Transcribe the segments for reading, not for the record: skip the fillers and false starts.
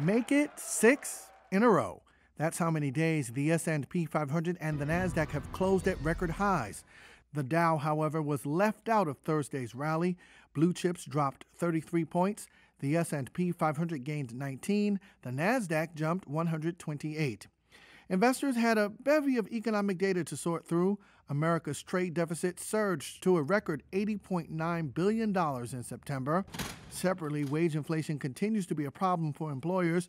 Make it 6 in a row. That's how many days the S&P 500 and the Nasdaq have closed at record highs. The Dow, however, was left out of Thursday's rally. Blue chips dropped 33 points. The S&P 500 gained 19. The Nasdaq jumped 128. Investors had a bevy of economic data to sort through. America's trade deficit surged to a record $80.9 billion in September. Separately, wage inflation continues to be a problem for employers.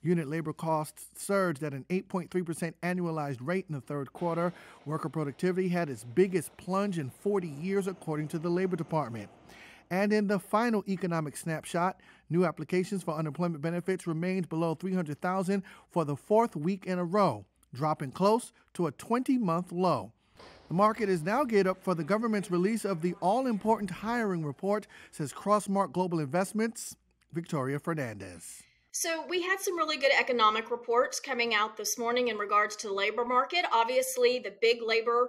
Unit labor costs surged at an 8.3% annualized rate in the third quarter. Worker productivity had its biggest plunge in 40 years, according to the Labor Department. And in the final economic snapshot, new applications for unemployment benefits remained below 300,000 for the fourth week in a row, dropping close to a 20-month low. The market is now geared up for the government's release of the all-important hiring report, says Crossmark Global Investments' Victoria Fernandez. So we had some really good economic reports coming out this morning in regards to the labor market. Obviously, the big labor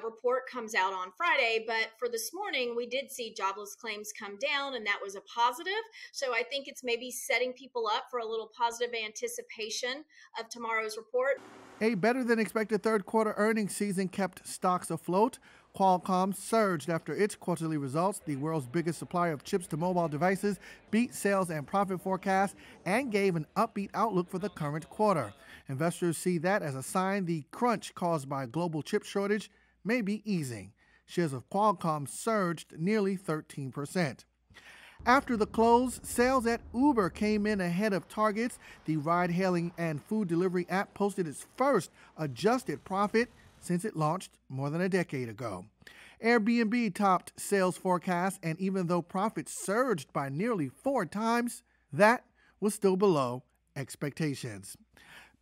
report comes out on Friday, but for this morning, we did see jobless claims come down, and that was a positive. So I think it's maybe setting people up for a little positive anticipation of tomorrow's report. A better-than-expected third-quarter earnings season kept stocks afloat. Qualcomm surged after its quarterly results. The world's biggest supplier of chips to mobile devices beat sales and profit forecasts and gave an upbeat outlook for the current quarter. Investors see that as a sign the crunch caused by a global chip shortage may be easing. Shares of Qualcomm surged nearly 13%. After the close, sales at Uber came in ahead of targets. The ride-hailing and food delivery app posted its first adjusted profit since it launched more than a decade ago. Airbnb topped sales forecasts, and even though profits surged by nearly 4 times, that was still below expectations.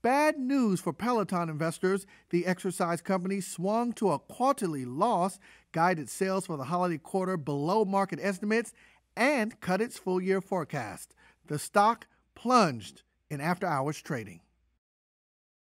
Bad news for Peloton investors. The exercise company swung to a quarterly loss, guided sales for the holiday quarter below market estimates, and cut its full-year forecast. The stock plunged in after-hours trading.